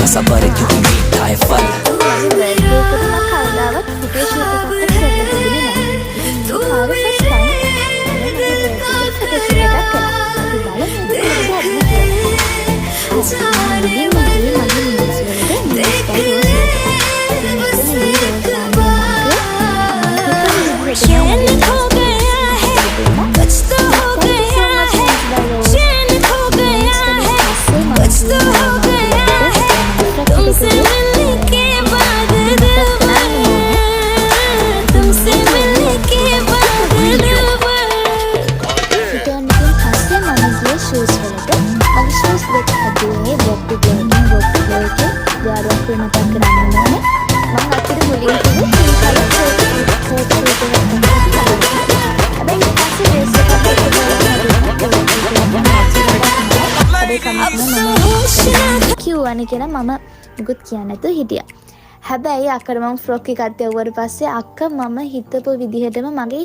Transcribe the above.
सबर क्यों मीठा है फल කිව්වනේ කියලා මම මුකුත් කියන්නේ නැතුව හිටියා. හැබැයි අක්කට මම ෆ්‍රොක් එකක් දෙවුවට පස්සේ අක්ක මම හිතපු විදිහටම මගේ